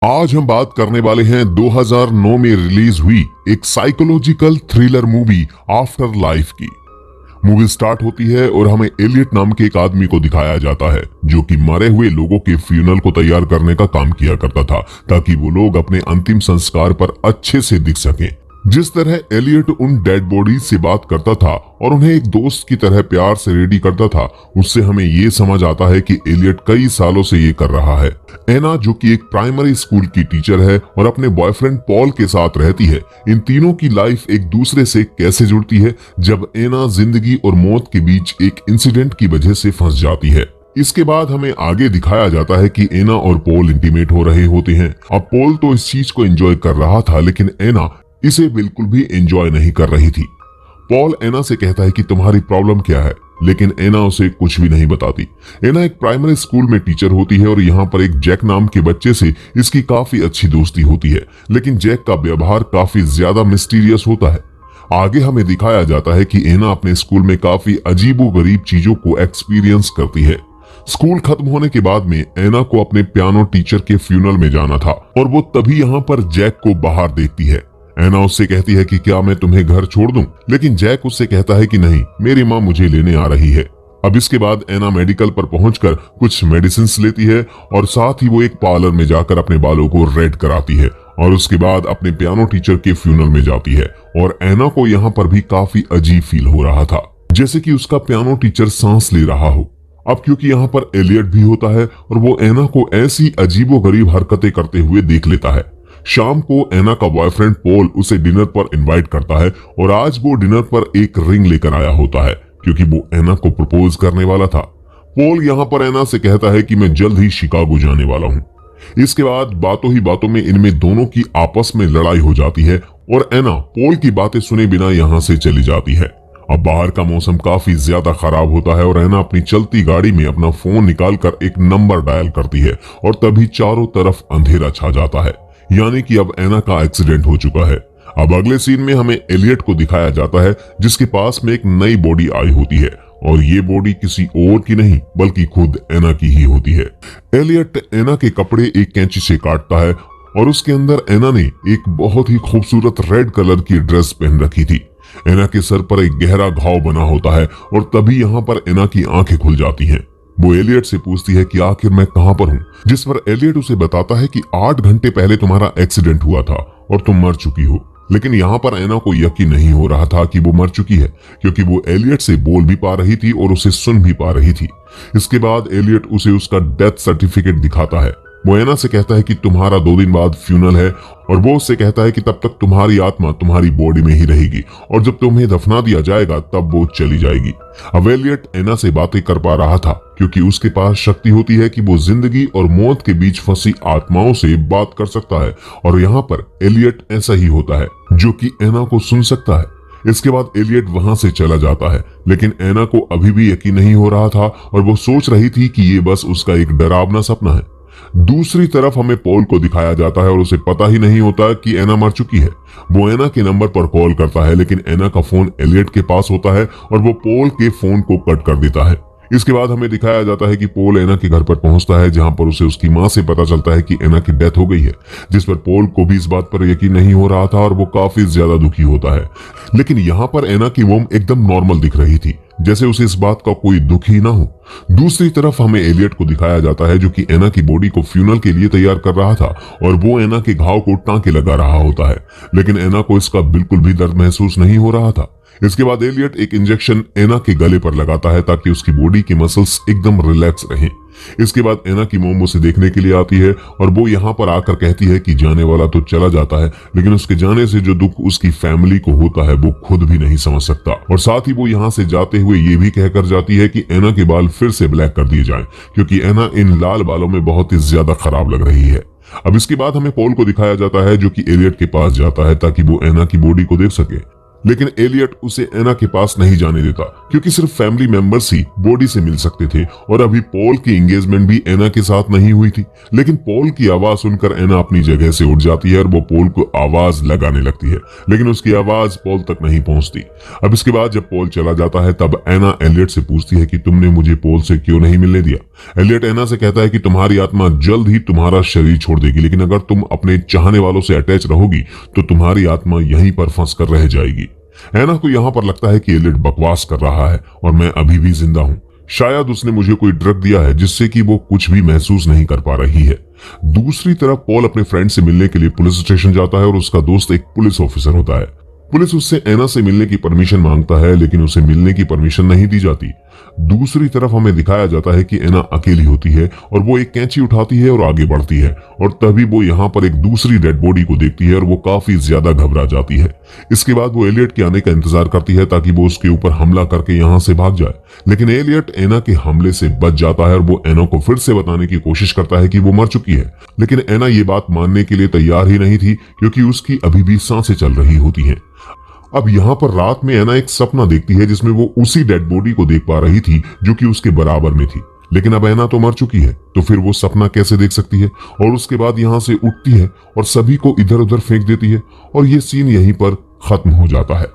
आज हम बात करने वाले हैं 2009 में रिलीज हुई एक psychological thriller movie after life की। मूवी स्टार्ट होती है और हमें एलियट नाम के एक आदमी को दिखाया जाता है जो कि मरे हुए लोगों के फ्यूनल को तैयार करने का काम किया करता था ताकि वो लोग अपने अंतिम संस्कार पर अच्छे से दिख सकें। जिस तरह एलियट उन डेड बॉडीज से बात करता था और उन्हें एक दोस्त की तरह प्यार से रेडी करता था, उससे हमें ये समझ आता है कि एलियट कई सालों से ये कर रहा है। एना जो कि एक प्राइमरी स्कूल की टीचर है और अपने बॉयफ्रेंड पॉल के साथ रहती है, इन तीनों की लाइफ एक दूसरे से कैसे जुड़ती है जब एना जिंदगी और मौत के बीच एक इंसिडेंट की वजह से फंस जाती है। इसके बाद हमें आगे दिखाया जाता है कि एना और पॉल इंटीमेट हो रहे होते हैं। अब पॉल तो इस चीज को एंजॉय कर रहा था लेकिन एना इसे बिल्कुल भी एंजॉय नहीं कर रही थी। पॉल एना से कहता है कि तुम्हारी प्रॉब्लम क्या है, लेकिन एना उसे कुछ भी नहीं बताती। एना एक प्राइमरी स्कूल में टीचर होती है और यहाँ पर एक जैक नाम के बच्चे से इसकी काफी अच्छी दोस्ती होती है, लेकिन जैक का व्यवहार काफी ज्यादा मिस्टीरियस होता है। आगे हमें दिखाया जाता है कि एना अपने स्कूल में काफी अजीबोगरीब चीजों को एक्सपीरियंस करती है। स्कूल खत्म होने के बाद में एना को अपने पियानो टीचर के फ्यूनल में जाना था और वो तभी यहाँ पर जैक को बाहर देखती है। एना उससे कहती है कि क्या मैं तुम्हें घर छोड़ दूं, लेकिन जैक उससे कहता है कि नहीं, मेरी माँ मुझे लेने आ रही है। अब इसके बाद एना मेडिकल पर पहुंचकर कुछ मेडिसिन लेती है और साथ ही वो एक पार्लर में जाकर अपने बालों को रेड कराती है और उसके बाद अपने पियानो टीचर के फ्यूनल में जाती है। और एना को यहाँ पर भी काफी अजीब फील हो रहा था, जैसे कि उसका पियानो टीचर सांस ले रहा हो। अब क्योंकि यहाँ पर एलियट भी होता है और वो एना को ऐसी अजीबोगरीब हरकतें करते हुए देख लेता है। शाम को एना का बॉयफ्रेंड पॉल उसे डिनर पर इनवाइट करता है और आज वो डिनर पर एक रिंग लेकर आया होता है क्योंकि वो एना को प्रपोज करने वाला था। पॉल यहाँ पर एना से कहता है कि मैं जल्द ही शिकागो जाने वाला हूँ। इसके बाद बातों ही बातों में इनमें दोनों की आपस में लड़ाई हो जाती है और एना पॉल की बातें सुने बिना यहाँ से चली जाती है। अब बाहर का मौसम काफी ज्यादा खराब होता है और एना अपनी चलती गाड़ी में अपना फोन निकालकर एक नंबर डायल करती है और तभी चारों तरफ अंधेरा छा जाता है, यानी कि अब एना का एक्सीडेंट हो चुका है। अब अगले सीन में हमें एलियट को दिखाया जाता है जिसके पास में एक नई बॉडी आई होती है और ये बॉडी किसी और की नहीं बल्कि खुद एना की ही होती है। एलियट एना के कपड़े एक कैंची से काटता है और उसके अंदर एना ने एक बहुत ही खूबसूरत रेड कलर की ड्रेस पहन रखी थी। एना के सर पर एक गहरा घाव बना होता है और तभी यहाँ पर एना की आंखें खुल जाती हैं। वो एलियट से पूछती है कि आखिर मैं कहां पर हूं, जिस पर एलियट उसे बताता है कि 8 घंटे पहले तुम्हारा एक्सीडेंट हुआ था और तुम मर चुकी हो। लेकिन यहाँ पर एना को यकीन नहीं हो रहा था कि वो मर चुकी है क्योंकि वो एलियट से बोल भी पा रही थी और उसे सुन भी पा रही थी। इसके बाद एलियट उसे उसका डेथ सर्टिफिकेट दिखाता है। वो एना से कहता है कि तुम्हारा 2 दिन बाद फ्यूनल है और वो उससे कहता है कि तब तक तुम्हारी आत्मा तुम्हारी बॉडी में ही रहेगी और जब तुम्हें दफना दिया जाएगा तब वो चली जाएगी। अब एलियट एना से बातें कर पा रहा था क्योंकि उसके पास शक्ति होती है कि वो जिंदगी और मौत के बीच फंसी आत्माओं से बात कर सकता है और यहाँ पर एलियट ऐसा ही होता है जो कि एना को सुन सकता है। इसके बाद एलियट वहां से चला जाता है लेकिन एना को अभी भी यकीन नहीं हो रहा था और वो सोच रही थी कि ये बस उसका एक डरावना सपना है। दूसरी तरफ हमें पॉल को दिखाया जाता है और उसे पता ही नहीं होता कि एना मर चुकी है। वो एना के नंबर पर कॉल करता है लेकिन एना का फोन एलियट के पास होता है और वो पॉल के फोन को कट कर देता है। इसके बाद हमें दिखाया जाता है कि पॉल एना के घर पर पहुंचता है जहां पर उसे उसकी मां से पता चलता है कि एना की डेथ हो गई है, जिस पर पॉल को भी इस बात पर यकीन नहीं हो रहा था और वो काफी ज्यादा दुखी होता है। लेकिन यहाँ पर एना की मोम एकदम नॉर्मल दिख रही थी, जैसे उसे इस बात का कोई दुख ही ना हो। दूसरी तरफ हमें एलियट को दिखाया जाता है जो कि एना की बॉडी को फ्यूनल के लिए तैयार कर रहा था और वो एना के घाव को टांके लगा रहा होता है, लेकिन एना को इसका बिल्कुल भी दर्द महसूस नहीं हो रहा था। इसके बाद एलियट एक इंजेक्शन एना के गले पर लगाता है ताकि उसकी बॉडी के मसल्स एकदम रिलैक्स रहें। इसके बाद एना की मोम उसे देखने के लिए आती है और वो यहाँ पर आकर कहती है कि जाने वाला तो चला जाता है लेकिन उसके जाने से जो दुख उसकी फैमिली को होता है वो खुद भी नहीं समझ सकता। और साथ ही वो यहाँ से जाते हुए ये भी कहकर जाती है कि एना के बाल फिर से ब्लैक कर दिए जाएं क्योंकि एना इन लाल बालों में बहुत ही ज्यादा खराब लग रही है। अब इसके बाद हमें पॉल को दिखाया जाता है जो कि एलियट के पास जाता है ताकि वो एना की बॉडी को देख सके। लेकिन एलियट उसे एना के पास नहीं जाने देता क्योंकि सिर्फ फैमिली मेंबर्स ही बॉडी से मिल सकते थे और अभी पॉल की एंगेजमेंट भी एना के साथ नहीं हुई थी। लेकिन पॉल की आवाज सुनकर एना अपनी जगह से उठ जाती है और वो पॉल को आवाज लगाने लगती है, लेकिन उसकी आवाज पॉल तक नहीं पहुंचती। अब इसके बाद जब पॉल चला जाता है तब एना एलियट से पूछती है कि तुमने मुझे पॉल से क्यों नहीं मिलने दिया। एलियट एना से कहता है कि तुम्हारी आत्मा जल्द ही तुम्हारा शरीर छोड़ देगी, लेकिन अगर तुम अपने चाहने वालों से अटैच रहोगी तो तुम्हारी आत्मा यहीं पर फंस कर रह जाएगी। एना को यहाँ पर लगता है कि एलियट बकवास कर रहा है और मैं अभी भी जिंदा हूँ। शायद उसने मुझे कोई ड्रग दिया है जिससे कि वो कुछ भी महसूस नहीं कर पा रही है। दूसरी तरफ पॉल अपने फ्रेंड से मिलने के लिए पुलिस स्टेशन जाता है और उसका दोस्त एक पुलिस ऑफिसर होता है। पुलिस उससे एना से मिलने की परमिशन मांगता है, लेकिन उसे मिलने की परमिशन नहीं दी जाती। दूसरी तरफ हमें दिखाया जाता है कि एना अकेली होती है और वो एक कैंची उठाती है और आगे बढ़ती है और तभी वो यहाँ पर एक दूसरी डेड बॉडी को देखती है और वो काफी ज्यादा घबरा जाती है। इसके बाद वो एलियट के आने का इंतजार करती है ताकि वो उसके ऊपर हमला करके यहाँ से भाग जाए, लेकिन एलियट एना के हमले से बच जाता है और वो एना को फिर से बताने की कोशिश करता है कि वो मर चुकी है, लेकिन एना ये बात मानने के लिए तैयार ही नहीं थी क्योंकि उसकी अभी भी सांसें चल रही होती हैं। अब यहाँ पर रात में एना एक सपना देखती है जिसमें वो उसी डेड बॉडी को देख पा रही थी जो कि उसके बराबर में थी, लेकिन अब एना तो मर चुकी है तो फिर वो सपना कैसे देख सकती है। और उसके बाद यहाँ से उठती है और सभी को इधर उधर फेंक देती है और ये सीन यहीं पर खत्म हो जाता है।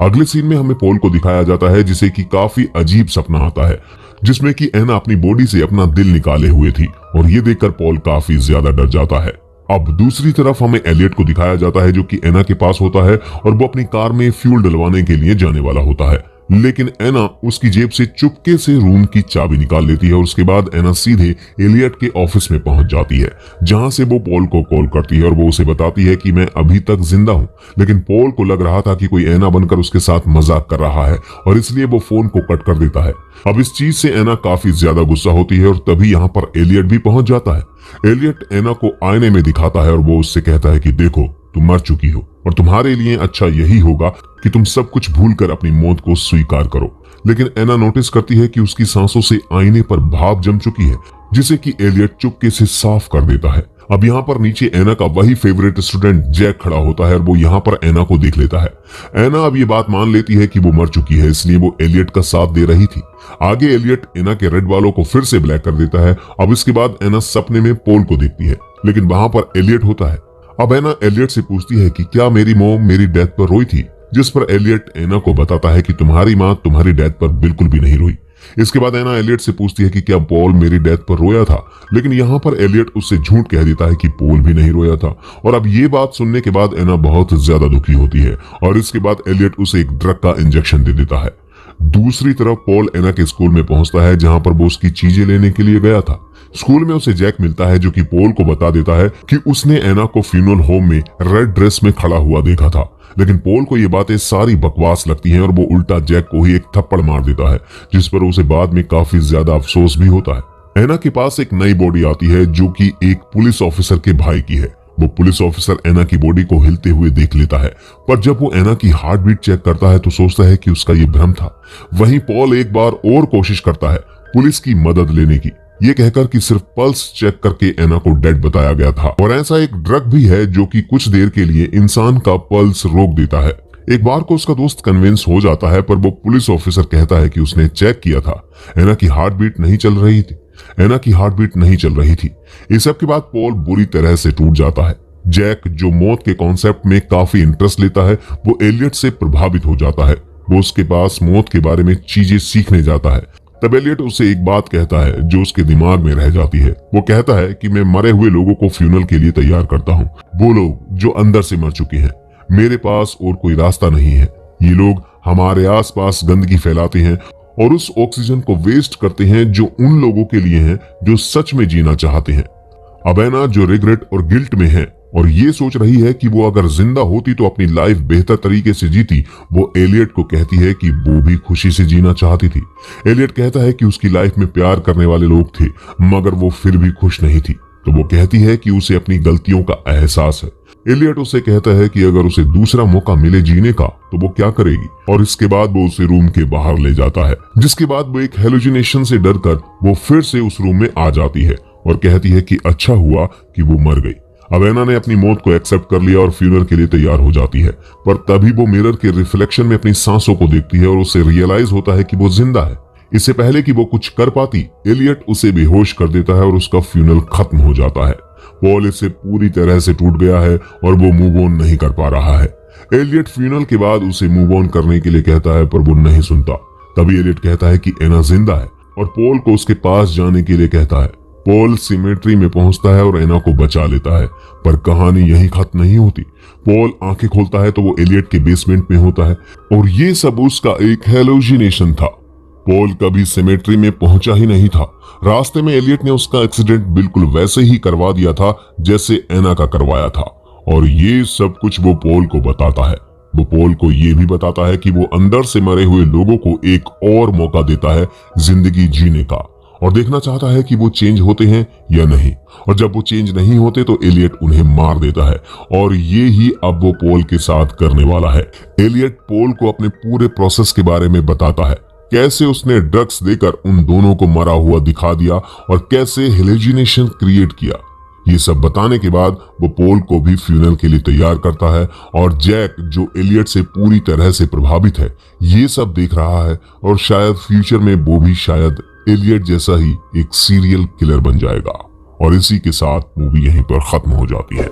अगले सीन में हमें पॉल को दिखाया जाता है जिसे कि काफी अजीब सपना आता है जिसमें कि एना अपनी बॉडी से अपना दिल निकाले हुए थी और ये देखकर पॉल काफी ज्यादा डर जाता है। अब दूसरी तरफ हमें एलियट को दिखाया जाता है जो कि एना के पास होता है और वो अपनी कार में फ्यूल डलवाने के लिए जाने वाला होता है, लेकिन एना उसकी जेब से चुपके से रूम की चाबी निकाल लेती है और उसके बाद एना सीधे एलियट के ऑफिस में पहुंच जाती है जहां से वो पॉल को कॉल करती है और वो उसे बताती है कि मैं अभी तक जिंदा हूं। लेकिन पॉल को लग रहा था कि कोई एना बनकर उसके साथ मजाक कर रहा है और इसलिए वो फोन को कट कर देता है। अब इस चीज से एना काफी ज्यादा गुस्सा होती है और तभी यहाँ पर एलियट भी पहुंच जाता है। एलियट एना को आईने में दिखाता है और वो उससे कहता है कि देखो तुम मर चुकी हो और तुम्हारे लिए अच्छा यही होगा कि तुम सब कुछ भूलकर अपनी मौत को स्वीकार करो। लेकिन एना नोटिस करती है कि उसकी सांसों से आईने पर भाप जम चुकी है जिसे कि एलियट चुपके से साफ कर देता है। अब यहाँ पर नीचे एना का वही फेवरेट स्टूडेंट जैक खड़ा होता है और वो यहाँ पर एना को देख लेता है। एना अब ये बात मान लेती है कि वो मर चुकी है, इसलिए वो एलियट का साथ दे रही थी। आगे एलियट एना के रेड बालों को फिर से ब्लैक कर देता है। अब इसके बाद एना सपने में पॉल को देखती है, लेकिन वहां पर एलियट होता है। अब एना एलियट से पूछती है कि क्या मेरी मॉम मेरी डेथ पर रोई थी, जिस पर एलियट एना को बताता है कि तुम्हारी माँ तुम्हारी डेथ पर बिल्कुल भी नहीं रोई। इसके बाद एना एलियट से पूछती है कि क्या पॉल मेरी डेथ पर रोया था, लेकिन यहाँ पर एलियट उससे झूठ कह देता है कि पॉल भी नहीं रोया था। और अब ये बात सुनने के बाद एना बहुत ज्यादा दुखी होती है और इसके बाद एलियट उसे एक ड्रग का इंजेक्शन दे देता है। दूसरी तरफ पॉल एना के स्कूल में पहुंचता है जहां पर वो उसकी चीजें लेने के लिए गया था। स्कूल में उसे जैक मिलता है जो कि पॉल को बता देता है कि उसने एना को फ्यूनरल होम में रेड ड्रेस में खड़ा हुआ देखा था, लेकिन पॉल को ये बातें सारी बकवास लगती हैं और वो उल्टा जैक को ही एक थप्पड़ मार देता है, जिस पर उसे बाद में काफी ज्यादा अफसोस भी होता है। एना के पास एक नई बॉडी आती है जो कि एक पुलिस ऑफिसर के भाई की है। वो पुलिस ऑफिसर एना की बॉडी को हिलते हुए देख लेता है, पर जब वो एना की हार्ट बीट चेक करता है तो सोचता है कि उसका ये भ्रम था। वहीं पॉल एक बार और कोशिश करता है पुलिस की मदद लेने की, ये कहकर कि सिर्फ पल्स चेक करके एना को डेड बताया गया था और ऐसा एक ड्रग भी है जो कि कुछ देर के लिए इंसान का पल्स रोक देता है। एक बार को उसका दोस्त कन्विंस हो जाता है, पर वो पुलिस ऑफिसर कहता है कि उसने चेक किया था, एना की हार्ट बीट नहीं चल रही थी। एना की हार्ट बीट नहीं चल रही थी। इस सब के बाद पॉल बुरी तरह से टूट जाता है। जैक जो मौत के कॉन्सेप्ट में काफी इंटरेस्ट लेता है, वो एलियट से प्रभावित हो जाता है। वो उसके पास मौत के बारे में चीजें सीखने जाता है। तब एलियट उसे एक बात कहता है जो उसके दिमाग में रह जाती है। वो कहता है कि मैं मरे हुए लोगों को फ्यूनरल के लिए तैयार करता हूँ, वो लोग जो अंदर से मर चुके हैं। मेरे पास और कोई रास्ता नहीं है। ये लोग हमारे आसपास गंदगी फैलाते हैं और उस ऑक्सीजन को वेस्ट करते हैं जो उन लोगों के लिए है जो सच में जीना चाहते हैं। अब एना जो रिग्रेट और गिल्ट में है और ये सोच रही है कि वो अगर जिंदा होती तो अपनी लाइफ बेहतर तरीके से जीती, वो एलियट को कहती है कि वो भी खुशी से जीना चाहती थी। एलियट कहता है कि उसकी लाइफ में प्यार करने वाले लोग थे, मगर वो फिर भी खुश नहीं थी। तो वो कहती है कि उसे अपनी गलतियों का एहसास है। एलियट उसे कहता है कि अगर उसे दूसरा मौका मिले जीने का तो वो क्या करेगी, और इसके बाद वो उसे रूम के बाहर ले जाता है, जिसके बाद वो एक हेलुसिनेशन से डरकर वो फिर से उस रूम में आ जाती है और कहती है कि अच्छा हुआ कि वो मर गई। अब एना ने अपनी मौत को एक्सेप्ट कर लिया और फ्यूनरल के लिए तैयार हो जाती है, पर तभी वो मिरर के रिफ्लेक्शन में अपनी सांसों को देखती है और उसे रियलाइज होता है कि वो जिंदा है। इससे पहले कि वो कुछ कर पाती, एलियट उसे बेहोश कर देता है और उसका फ्यूनरल खत्म हो जाता है। पॉल इससे पूरी तरह से टूट गया है और वो मूव ऑन नहीं कर पा रहा है। एलियट फ्यूनरल के बाद उसे मूव ऑन करने के लिए कहता है, पर वो नहीं सुनता। तभी एलियट कहता है कि एना जिंदा है और पॉल को उसके पास जाने के लिए कहता है। पॉल सिमेट्री में पहुंचता है और एना को बचा लेता है, पर कहानी यहीं खत्म नहीं होती। पॉल आंखें खोलता है तो वो एलियट के बेसमेंट में होता है और ये सब उसका एक हेलुसिनेशन था। पॉल कभी सिमेट्री में पहुंचा ही नहीं था। रास्ते में एलियट ने उसका एक्सीडेंट बिल्कुल वैसे ही करवा दिया था जैसे एना का करवाया था, और ये सब कुछ वो पॉल को बताता है। वो पॉल को ये भी बताता है कि वो अंदर से मरे हुए लोगों को एक और मौका देता है जिंदगी जीने का, और देखना चाहता है कि वो चेंज होते हैं या नहीं। और जब वो चेंज नहीं होते तो एलियट उन्हें मार देता है, और ये ही अब वो पॉल के साथ करने वाला है। एलियट पॉल को अपने पूरे प्रोसेस के बारे में बताता है, कैसे उसने ड्रग्स देकर उन दोनों को मरा हुआ दिखा दिया और कैसे हेलुसिनेशन क्रिएट किया। ये सब बताने के बाद वो पॉल को भी फ्यूनरल के लिए तैयार करता है, और जैक जो एलियट से पूरी तरह से प्रभावित है ये सब देख रहा है, और शायद फ्यूचर में वो भी शायद एलियट जैसा ही एक सीरियल किलर बन जाएगा। और इसी के साथ मूवी यहीं पर खत्म हो जाती है।